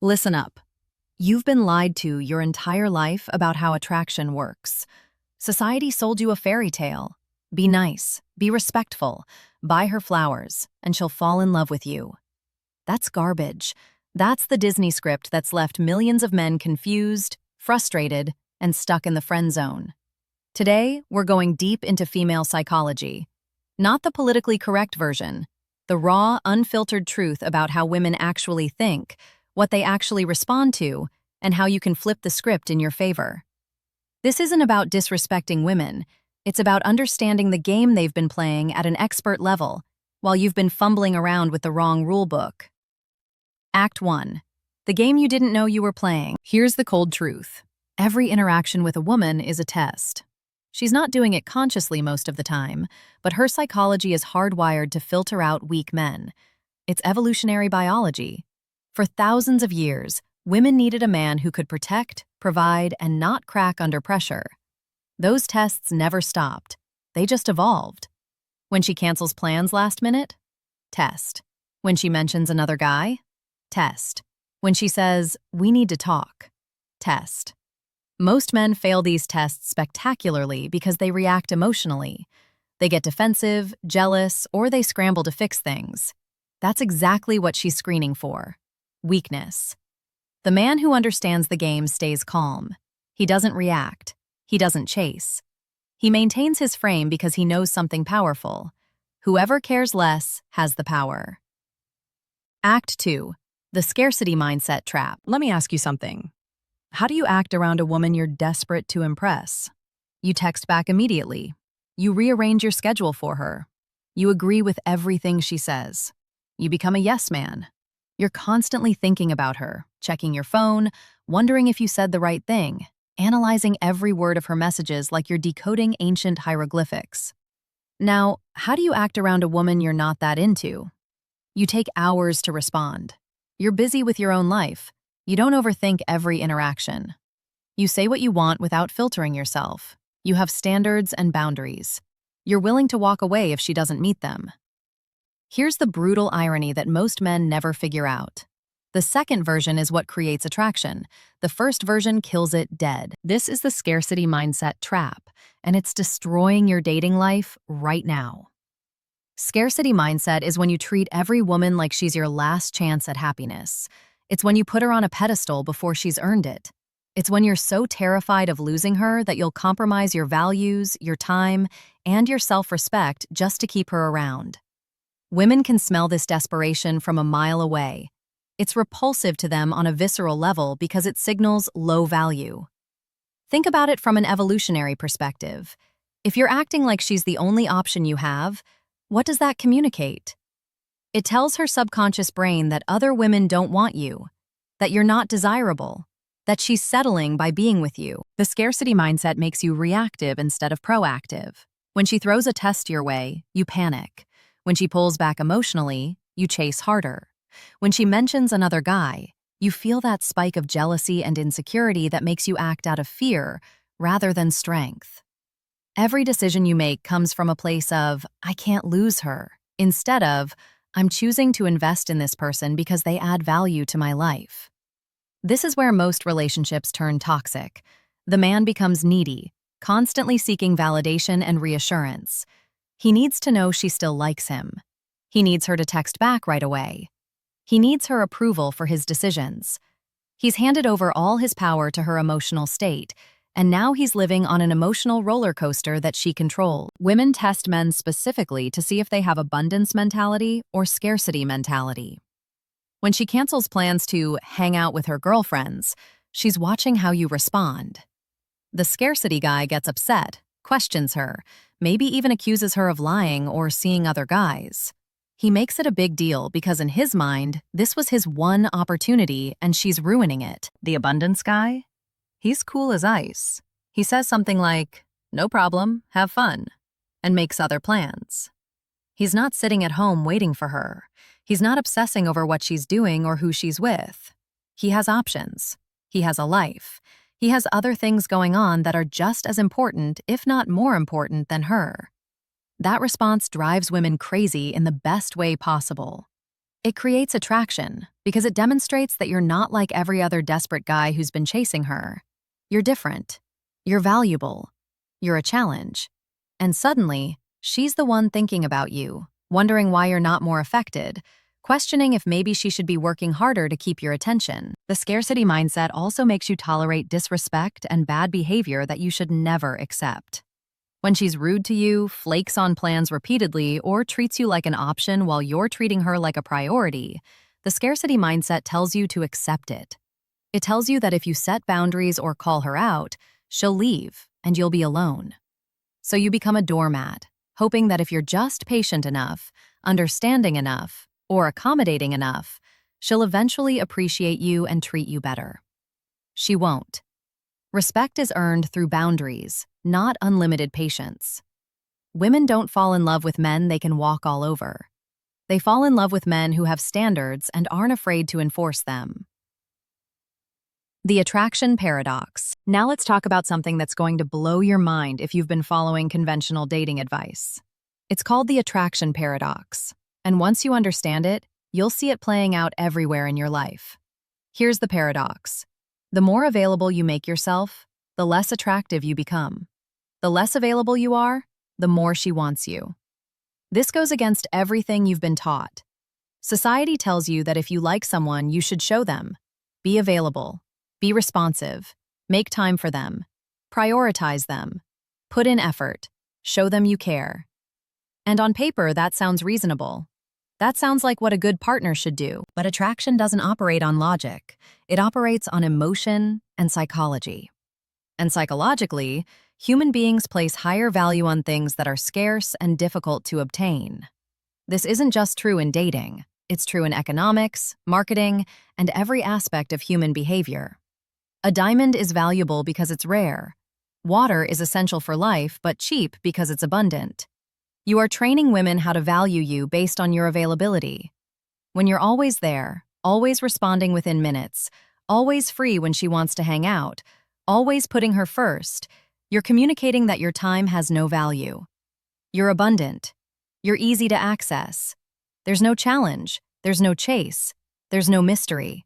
Listen up. You've been lied to your entire life about how attraction works. Society sold you a fairy tale. Be nice, be respectful, buy her flowers, and she'll fall in love with you. That's garbage. That's the Disney script that's left millions of men confused, frustrated, and stuck in the friend zone. Today, we're going deep into female psychology. Not the politically correct version, the raw, unfiltered truth about how women actually think, what they actually respond to, and how you can flip the script in your favor. This isn't about disrespecting women. It's about understanding the game they've been playing at an expert level, while you've been fumbling around with the wrong rulebook. Act 1. The game you didn't know you were playing. Here's the cold truth. Every interaction with a woman is a test. She's not doing it consciously most of the time, but her psychology is hardwired to filter out weak men. It's evolutionary biology. For thousands of years, women needed a man who could protect, provide, and not crack under pressure. Those tests never stopped. They just evolved. When she cancels plans last minute? Test. When she mentions another guy? Test. When she says, "We need to talk." Test. Most men fail these tests spectacularly because they react emotionally. They get defensive, jealous, or they scramble to fix things. That's exactly what she's screening for. Weakness. The man who understands the game stays calm. He doesn't react. He doesn't chase. He maintains his frame because he knows something powerful. Whoever cares less has the power. Act 2. The scarcity mindset trap. Let me ask you something. How do you act around a woman you're desperate to impress? You text back immediately. You rearrange your schedule for her. You agree with everything she says. You become a yes man. You're constantly thinking about her, checking your phone, wondering if you said the right thing, analyzing every word of her messages like you're decoding ancient hieroglyphics. Now, how do you act around a woman you're not that into? You take hours to respond. You're busy with your own life. You don't overthink every interaction. You say what you want without filtering yourself. You have standards and boundaries. You're willing to walk away if she doesn't meet them. Here's the brutal irony that most men never figure out. The second version is what creates attraction. The first version kills it dead. This is the scarcity mindset trap, and it's destroying your dating life right now. Scarcity mindset is when you treat every woman like she's your last chance at happiness. It's when you put her on a pedestal before she's earned it. It's when you're so terrified of losing her that you'll compromise your values, your time, and your self-respect just to keep her around. Women can smell this desperation from a mile away. It's repulsive to them on a visceral level because it signals low value. Think about it from an evolutionary perspective. If you're acting like she's the only option you have, what does that communicate? It tells her subconscious brain that other women don't want you, that you're not desirable, that she's settling by being with you. The scarcity mindset makes you reactive instead of proactive. When she throws a test your way, you panic. When she pulls back emotionally, you chase harder. When she mentions another guy, you feel that spike of jealousy and insecurity that makes you act out of fear rather than strength. Every decision you make comes from a place of, "I can't lose her," instead of, "I'm choosing to invest in this person because they add value to my life." This is where most relationships turn toxic. The man becomes needy, constantly seeking validation and reassurance. He needs to know she still likes him. He needs her to text back right away. He needs her approval for his decisions. He's handed over all his power to her emotional state, and now he's living on an emotional roller coaster that she controls. Women test men specifically to see if they have abundance mentality or scarcity mentality. When she cancels plans to hang out with her girlfriends, she's watching how you respond. The scarcity guy gets upset, questions her, maybe even accuses her of lying or seeing other guys. He makes it a big deal because in his mind, this was his one opportunity and she's ruining it. The abundance guy? He's cool as ice. He says something like, "No problem, have fun," and makes other plans. He's not sitting at home waiting for her. He's not obsessing over what she's doing or who she's with. He has options. He has a life. He has other things going on that are just as important, if not more important, than her. That response drives women crazy in the best way possible. It creates attraction because it demonstrates that you're not like every other desperate guy who's been chasing her. You're different. You're valuable. You're a challenge. And suddenly, she's the one thinking about you, wondering why you're not more affected, questioning if maybe she should be working harder to keep your attention. The scarcity mindset also makes you tolerate disrespect and bad behavior that you should never accept. When she's rude to you, flakes on plans repeatedly, or treats you like an option while you're treating her like a priority, the scarcity mindset tells you to accept it. It tells you that if you set boundaries or call her out, she'll leave and you'll be alone. So you become a doormat, hoping that if you're just patient enough, understanding enough, or accommodating enough, she'll eventually appreciate you and treat you better. She won't. Respect is earned through boundaries, not unlimited patience. Women don't fall in love with men they can walk all over. They fall in love with men who have standards and aren't afraid to enforce them. The attraction paradox. Now let's talk about something that's going to blow your mind if you've been following conventional dating advice. It's called the attraction paradox, and once you understand it, you'll see it playing out everywhere in your life. Here's the paradox. The more available you make yourself, the less attractive you become. The less available you are, the more she wants you. This goes against everything you've been taught. Society tells you that if you like someone, you should show them. Be available. Be responsive. Make time for them. Prioritize them. Put in effort. Show them you care. And on paper, that sounds reasonable. That sounds like what a good partner should do. But attraction doesn't operate on logic. It operates on emotion and psychology. And psychologically, human beings place higher value on things that are scarce and difficult to obtain. This isn't just true in dating. It's true in economics, marketing, and every aspect of human behavior. A diamond is valuable because it's rare. Water is essential for life, but cheap because it's abundant. You are training women how to value you based on your availability. When you're always there, always responding within minutes, always free when she wants to hang out, always putting her first, you're communicating that your time has no value. You're abundant. You're easy to access. There's no challenge. There's no chase. There's no mystery.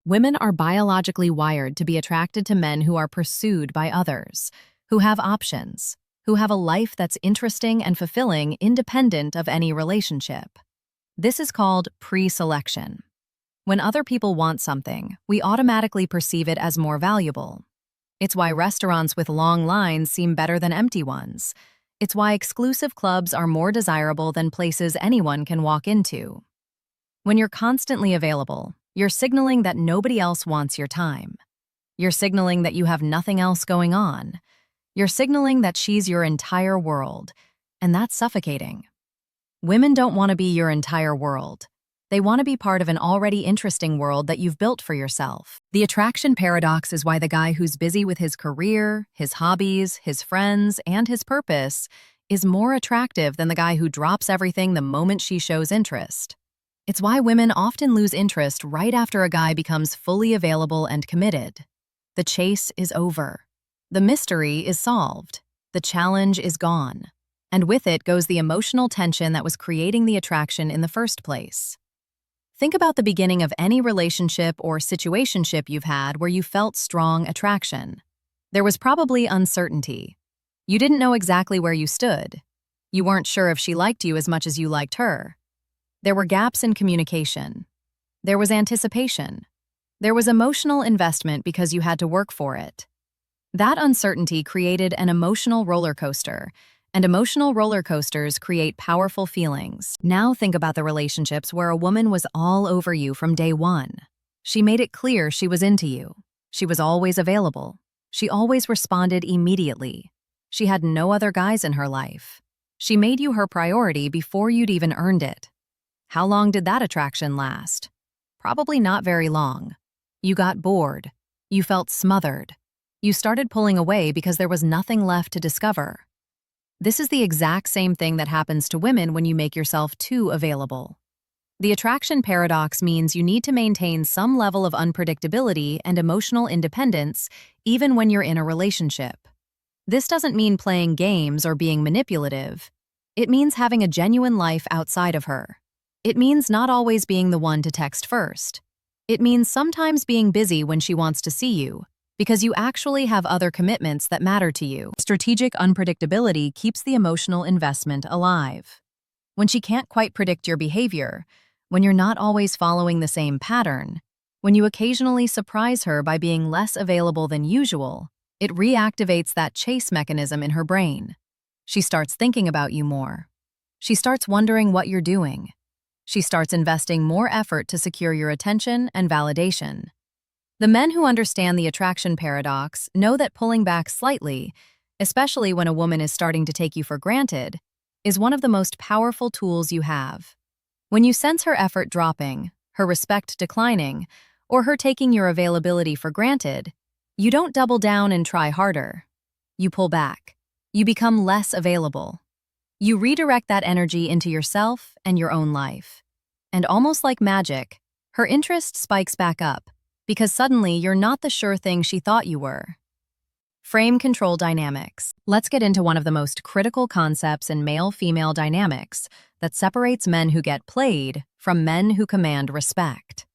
Women are biologically wired to be attracted to men who are pursued by others, who have options, who have a life that's interesting and fulfilling independent of any relationship. This is called pre-selection. When other people want something, we automatically perceive it as more valuable. It's why restaurants with long lines seem better than empty ones. It's why exclusive clubs are more desirable than places anyone can walk into. When you're constantly available, you're signaling that nobody else wants your time. You're signaling that you have nothing else going on. You're signaling that she's your entire world, and that's suffocating. Women don't want to be your entire world. They want to be part of an already interesting world that you've built for yourself. The attraction paradox is why the guy who's busy with his career, his hobbies, his friends, and his purpose is more attractive than the guy who drops everything the moment she shows interest. It's why women often lose interest right after a guy becomes fully available and committed. The chase is over. The mystery is solved. The challenge is gone. And with it goes the emotional tension that was creating the attraction in the first place. Think about the beginning of any relationship or situationship you've had where you felt strong attraction. There was probably uncertainty. You didn't know exactly where you stood. You weren't sure if she liked you as much as you liked her. There were gaps in communication. There was anticipation. There was emotional investment because you had to work for it. That uncertainty created an emotional roller coaster, and emotional roller coasters create powerful feelings. Now think about the relationships where a woman was all over you from day one. She made it clear she was into you. She was always available. She always responded immediately. She had no other guys in her life. She made you her priority before you'd even earned it. How long did that attraction last? Probably not very long. You got bored. You felt smothered. You started pulling away because there was nothing left to discover. This is the exact same thing that happens to women when you make yourself too available. The attraction paradox means you need to maintain some level of unpredictability and emotional independence even when you're in a relationship. This doesn't mean playing games or being manipulative. It means having a genuine life outside of her. It means not always being the one to text first. It means sometimes being busy when she wants to see you, because you actually have other commitments that matter to you. Strategic unpredictability keeps the emotional investment alive. When she can't quite predict your behavior, when you're not always following the same pattern, when you occasionally surprise her by being less available than usual, it reactivates that chase mechanism in her brain. She starts thinking about you more. She starts wondering what you're doing. She starts investing more effort to secure your attention and validation. The men who understand the attraction paradox know that pulling back slightly, especially when a woman is starting to take you for granted, is one of the most powerful tools you have. When you sense her effort dropping, her respect declining, or her taking your availability for granted, you don't double down and try harder. You pull back. You become less available. You redirect that energy into yourself and your own life. And almost like magic, her interest spikes back up, because suddenly you're not the sure thing she thought you were. Frame control dynamics. Let's get into one of the most critical concepts in male-female dynamics that separates men who get played from men who command respect.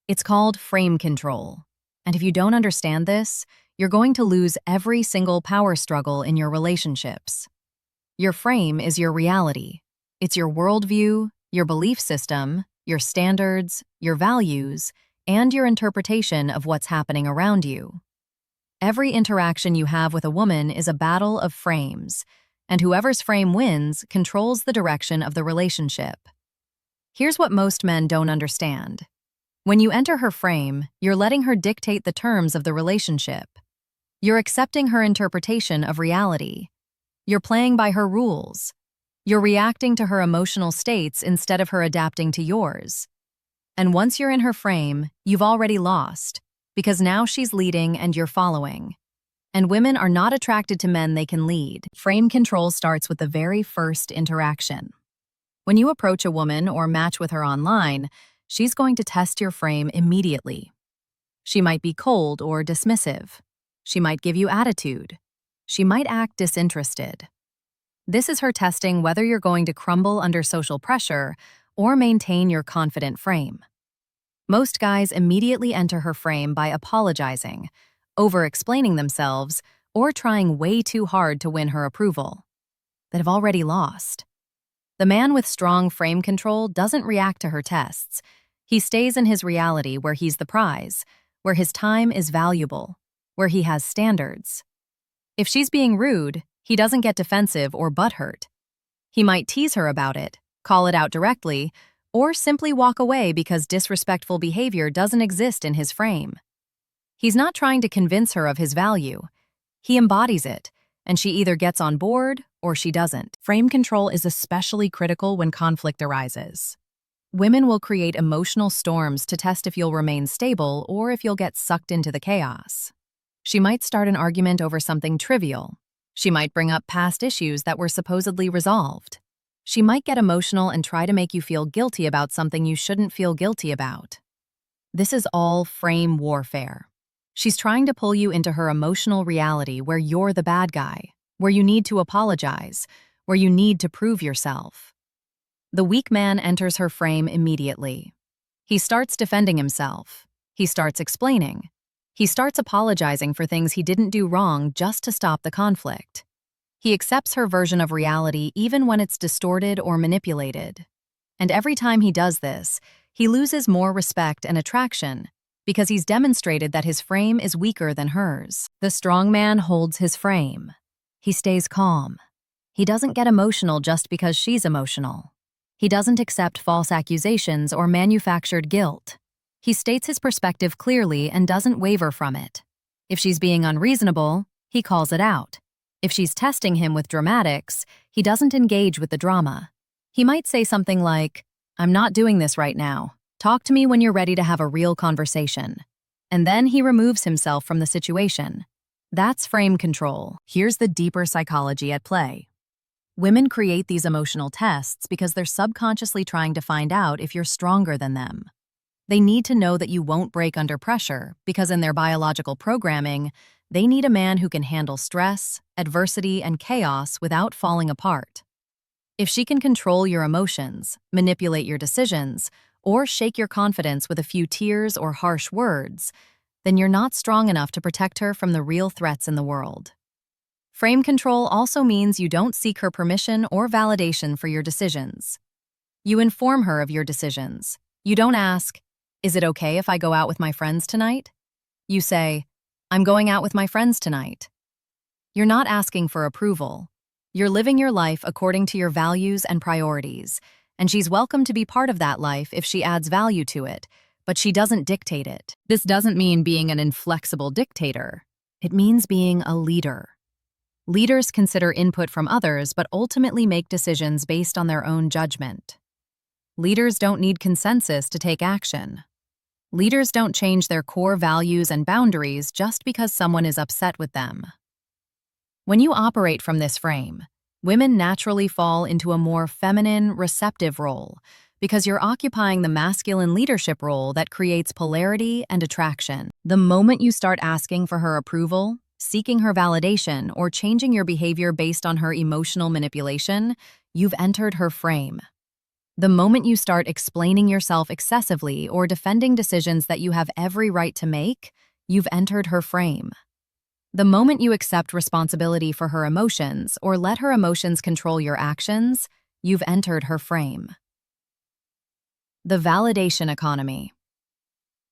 It's called frame control. And if you don't understand this, you're going to lose every single power struggle in your relationships. Your frame is your reality. It's your worldview, your belief system, your standards, your values, and your interpretation of what's happening around you. Every interaction you have with a woman is a battle of frames, and whoever's frame wins controls the direction of the relationship. Here's what most men don't understand. When you enter her frame, you're letting her dictate the terms of the relationship. You're accepting her interpretation of reality. You're playing by her rules. You're reacting to her emotional states instead of her adapting to yours. And once you're in her frame, you've already lost, because now she's leading and you're following. And women are not attracted to men they can lead. Frame control starts with the very first interaction. When you approach a woman or match with her online, she's going to test your frame immediately. She might be cold or dismissive. She might give you attitude. She might act disinterested. This is her testing whether you're going to crumble under social pressure or maintain your confident frame. Most guys immediately enter her frame by apologizing, over-explaining themselves, or trying way too hard to win her approval. They have already lost. The man with strong frame control doesn't react to her tests. He stays in his reality where he's the prize, where his time is valuable, where he has standards. If she's being rude, he doesn't get defensive or butthurt. He might tease her about it, call it out directly, or simply walk away because disrespectful behavior doesn't exist in his frame. He's not trying to convince her of his value. He embodies it, and she either gets on board or she doesn't. Frame control is especially critical when conflict arises. Women will create emotional storms to test if you'll remain stable or if you'll get sucked into the chaos. She might start an argument over something trivial. She might bring up past issues that were supposedly resolved. She might get emotional and try to make you feel guilty about something you shouldn't feel guilty about. This is all frame warfare. She's trying to pull you into her emotional reality where you're the bad guy, where you need to apologize, where you need to prove yourself. The weak man enters her frame immediately. He starts defending himself. He starts explaining. He starts apologizing for things he didn't do wrong just to stop the conflict. He accepts her version of reality even when it's distorted or manipulated. And every time he does this, he loses more respect and attraction because he's demonstrated that his frame is weaker than hers. The strong man holds his frame. He stays calm. He doesn't get emotional just because she's emotional. He doesn't accept false accusations or manufactured guilt. He states his perspective clearly and doesn't waver from it. If she's being unreasonable, he calls it out. If she's testing him with dramatics, he doesn't engage with the drama. He might say something like, "I'm not doing this right now. Talk to me when you're ready to have a real conversation." And then he removes himself from the situation. That's frame control. Here's the deeper psychology at play. Women create these emotional tests because they're subconsciously trying to find out if you're stronger than them. They need to know that you won't break under pressure because in their biological programming, they need a man who can handle stress, adversity, and chaos without falling apart. If she can control your emotions, manipulate your decisions, or shake your confidence with a few tears or harsh words, then you're not strong enough to protect her from the real threats in the world. Frame control also means you don't seek her permission or validation for your decisions. You inform her of your decisions. You don't ask, "Is it okay if I go out with my friends tonight?" You say, "I'm going out with my friends tonight." You're not asking for approval. You're living your life according to your values and priorities, and she's welcome to be part of that life if she adds value to it, but she doesn't dictate it. This doesn't mean being an inflexible dictator. It means being a leader. Leaders consider input from others but ultimately make decisions based on their own judgment. Leaders don't need consensus to take action. Leaders don't change their core values and boundaries just because someone is upset with them. When you operate from this frame, women naturally fall into a more feminine, receptive role because you're occupying the masculine leadership role that creates polarity and attraction. The moment you start asking for her approval, seeking her validation, or changing your behavior based on her emotional manipulation, you've entered her frame. The moment you start explaining yourself excessively or defending decisions that you have every right to make, you've entered her frame. The moment you accept responsibility for her emotions or let her emotions control your actions, you've entered her frame. The validation economy.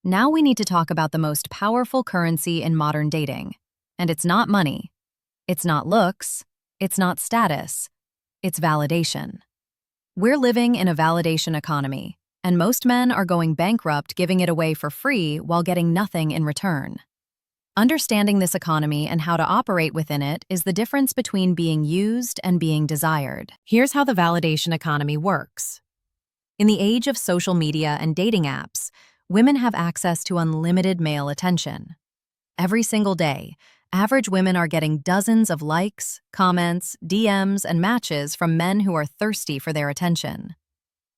Now we need to talk about the most powerful currency in modern dating. And it's not money. It's not looks. It's not status. It's validation. We're living in a validation economy, and most men are going bankrupt giving it away for free while getting nothing in return. Understanding this economy and how to operate within it is the difference between being used and being desired. Here's how the validation economy works. In the age of social media and dating apps, women have access to unlimited male attention. Every single day, average women are getting dozens of likes, comments, DMs, and matches from men who are thirsty for their attention.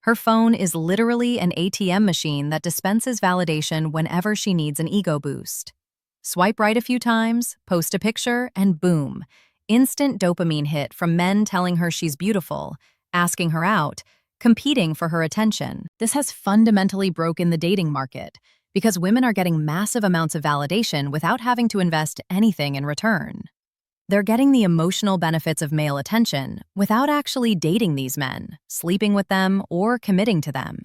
Her phone is literally an ATM machine that dispenses validation whenever she needs an ego boost. Swipe right a few times, post a picture, and boom, instant dopamine hit from men telling her she's beautiful, asking her out, competing for her attention. This has fundamentally broken the dating market, because women are getting massive amounts of validation without having to invest anything in return. They're getting the emotional benefits of male attention without actually dating these men, sleeping with them, or committing to them.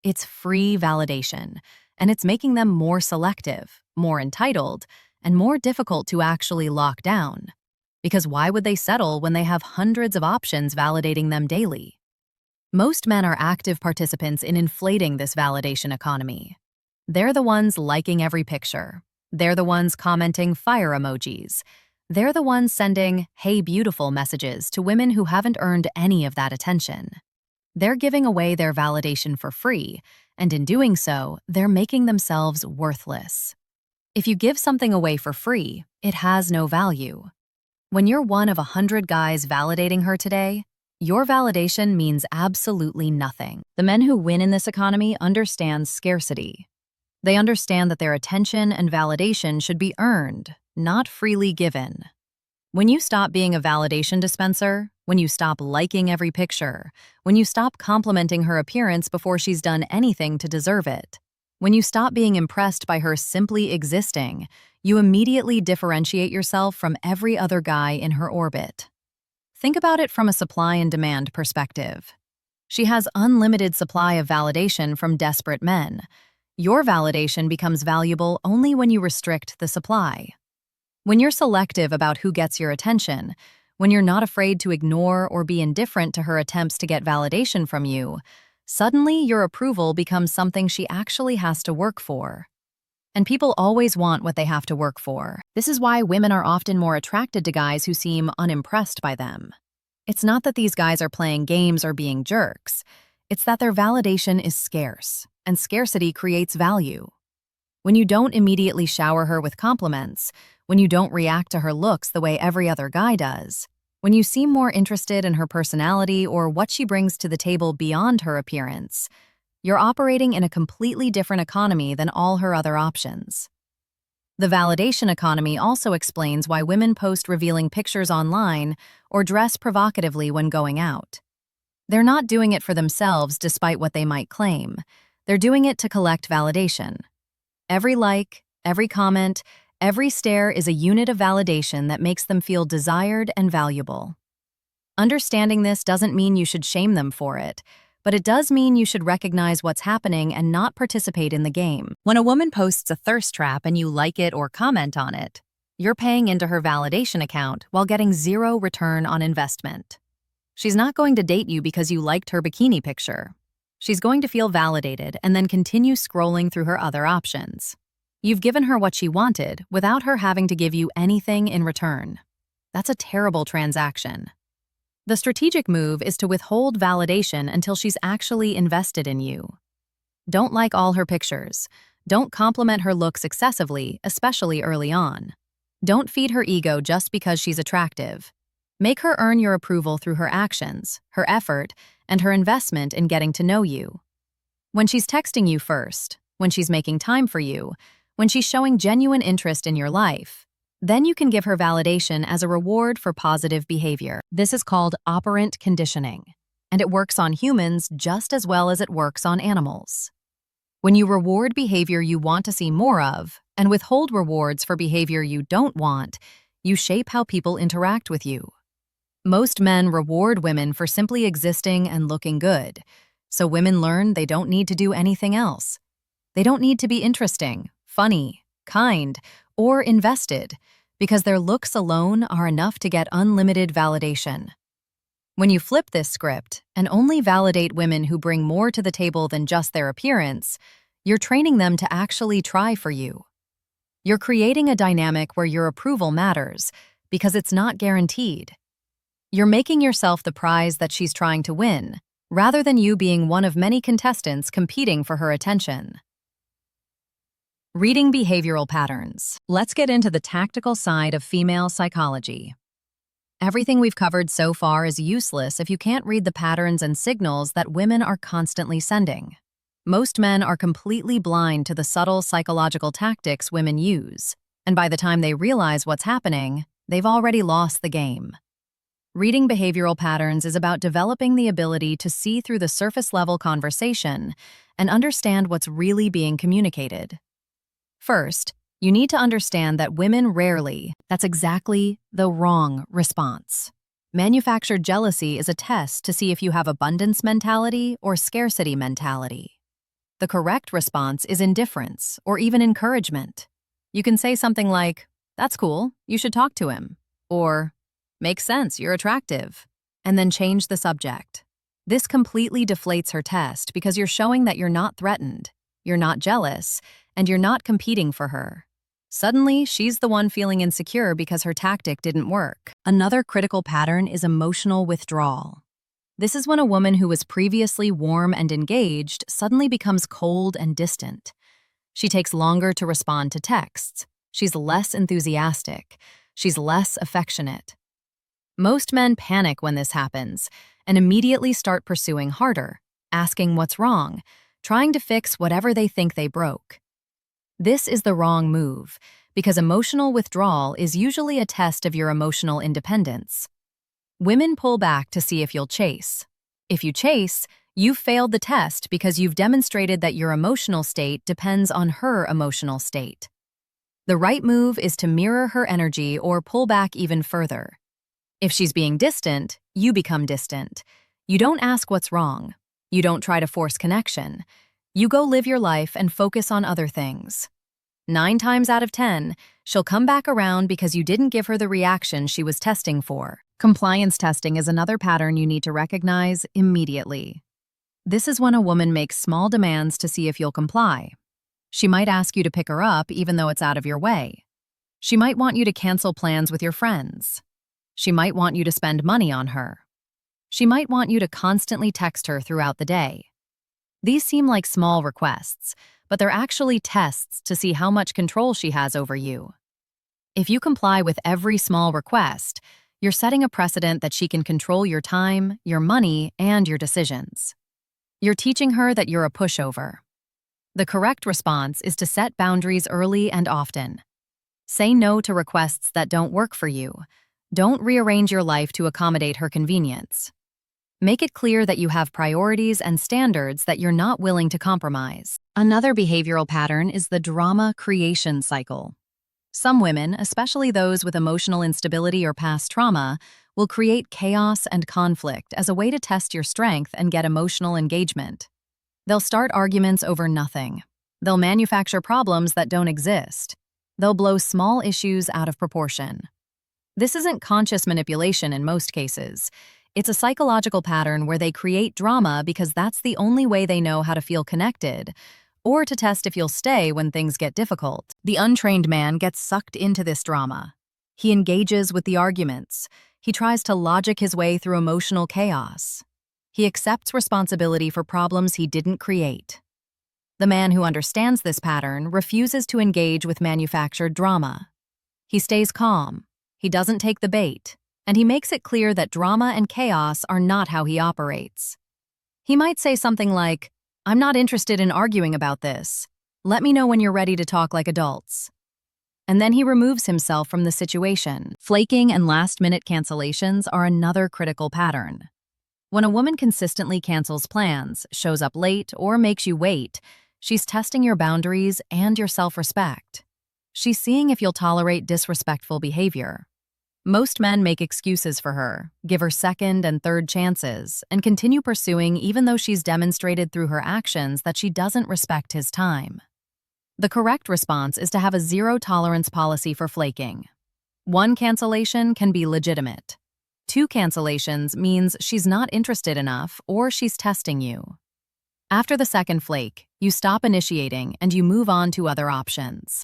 It's free validation, and it's making them more selective, more entitled, and more difficult to actually lock down. Because why would they settle when they have hundreds of options validating them daily? Most men are active participants in inflating this validation economy. They're the ones liking every picture. They're the ones commenting fire emojis. They're the ones sending "hey beautiful" messages to women who haven't earned any of that attention. They're giving away their validation for free, and in doing so, they're making themselves worthless. If you give something away for free, it has no value. When you're one of 100 guys validating her today, your validation means absolutely nothing. The men who win in this economy understand scarcity. They understand that their attention and validation should be earned, not freely given. When you stop being a validation dispenser, when you stop liking every picture, when you stop complimenting her appearance before she's done anything to deserve it, when you stop being impressed by her simply existing, you immediately differentiate yourself from every other guy in her orbit. Think about it from a supply and demand perspective. She has unlimited supply of validation from desperate men. Your validation becomes valuable only when you restrict the supply. When you're selective about who gets your attention, when you're not afraid to ignore or be indifferent to her attempts to get validation from you, suddenly your approval becomes something she actually has to work for. And people always want what they have to work for. This is why women are often more attracted to guys who seem unimpressed by them. It's not that these guys are playing games or being jerks. It's that their validation is scarce, and scarcity creates value. When you don't immediately shower her with compliments, when you don't react to her looks the way every other guy does, when you seem more interested in her personality or what she brings to the table beyond her appearance, you're operating in a completely different economy than all her other options. The validation economy also explains why women post revealing pictures online or dress provocatively when going out. They're not doing it for themselves despite what they might claim. They're doing it to collect validation. Every like, every comment, every stare is a unit of validation that makes them feel desired and valuable. Understanding this doesn't mean you should shame them for it, but it does mean you should recognize what's happening and not participate in the game. When a woman posts a thirst trap and you like it or comment on it, you're paying into her validation account while getting zero return on investment. She's not going to date you because you liked her bikini picture. She's going to feel validated and then continue scrolling through her other options. You've given her what she wanted without her having to give you anything in return. That's a terrible transaction. The strategic move is to withhold validation until she's actually invested in you. Don't like all her pictures. Don't compliment her looks excessively, especially early on. Don't feed her ego just because she's attractive. Make her earn your approval through her actions, her effort, and her investment in getting to know you. When she's texting you first, when she's making time for you, when she's showing genuine interest in your life, then you can give her validation as a reward for positive behavior. This is called operant conditioning, and it works on humans just as well as it works on animals. When you reward behavior you want to see more of, and withhold rewards for behavior you don't want, you shape how people interact with you. Most men reward women for simply existing and looking good, so women learn they don't need to do anything else. They don't need to be interesting, funny, kind, or invested, because their looks alone are enough to get unlimited validation. When you flip this script and only validate women who bring more to the table than just their appearance, you're training them to actually try for you. You're creating a dynamic where your approval matters because it's not guaranteed. You're making yourself the prize that she's trying to win, rather than you being one of many contestants competing for her attention. Reading behavioral patterns. Let's get into the tactical side of female psychology. Everything we've covered so far is useless if you can't read the patterns and signals that women are constantly sending. Most men are completely blind to the subtle psychological tactics women use, and by the time they realize what's happening, they've already lost the game. Reading behavioral patterns is about developing the ability to see through the surface-level conversation and understand what's really being communicated. First, you need to understand that women rarely, that's exactly the wrong response. Manufactured jealousy is a test to see if you have abundance mentality or scarcity mentality. The correct response is indifference or even encouragement. You can say something like, "That's cool, you should talk to him," or "Makes sense, you're attractive," and then change the subject. This completely deflates her test because you're showing that you're not threatened, you're not jealous, and you're not competing for her. Suddenly, she's the one feeling insecure because her tactic didn't work. Another critical pattern is emotional withdrawal. This is when a woman who was previously warm and engaged suddenly becomes cold and distant. She takes longer to respond to texts. She's less enthusiastic. She's less affectionate. Most men panic when this happens and immediately start pursuing harder, asking what's wrong, trying to fix whatever they think they broke. This is the wrong move, because emotional withdrawal is usually a test of your emotional independence. Women pull back to see if you'll chase. If you chase, you've failed the test because you've demonstrated that your emotional state depends on her emotional state. The right move is to mirror her energy or pull back even further. If she's being distant, you become distant. You don't ask what's wrong. You don't try to force connection. You go live your life and focus on other things. 9 times out of 10, she'll come back around because you didn't give her the reaction she was testing for. Compliance testing is another pattern you need to recognize immediately. This is when a woman makes small demands to see if you'll comply. She might ask you to pick her up even though it's out of your way. She might want you to cancel plans with your friends. She might want you to spend money on her. She might want you to constantly text her throughout the day. These seem like small requests, but they're actually tests to see how much control she has over you. If you comply with every small request, you're setting a precedent that she can control your time, your money, and your decisions. You're teaching her that you're a pushover. The correct response is to set boundaries early and often. Say no to requests that don't work for you. Don't rearrange your life to accommodate her convenience. Make it clear that you have priorities and standards that you're not willing to compromise. Another behavioral pattern is the drama creation cycle. Some women, especially those with emotional instability or past trauma, will create chaos and conflict as a way to test your strength and get emotional engagement. They'll start arguments over nothing. They'll manufacture problems that don't exist. They'll blow small issues out of proportion. This isn't conscious manipulation in most cases. It's a psychological pattern where they create drama because that's the only way they know how to feel connected, or to test if you'll stay when things get difficult. The untrained man gets sucked into this drama. He engages with the arguments. He tries to logic his way through emotional chaos. He accepts responsibility for problems he didn't create. The man who understands this pattern refuses to engage with manufactured drama. He stays calm. He doesn't take the bait. And he makes it clear that drama and chaos are not how he operates. He might say something like, "I'm not interested in arguing about this. Let me know when you're ready to talk like adults." And then he removes himself from the situation. Flaking and last-minute cancellations are another critical pattern. When a woman consistently cancels plans, shows up late, or makes you wait, she's testing your boundaries and your self-respect. She's seeing if you'll tolerate disrespectful behavior. Most men make excuses for her, give her second and third chances, and continue pursuing even though she's demonstrated through her actions that she doesn't respect his time. The correct response is to have a zero-tolerance policy for flaking. 1 cancellation can be legitimate. 2 cancellations means she's not interested enough or she's testing you. After the second flake, you stop initiating and you move on to other options.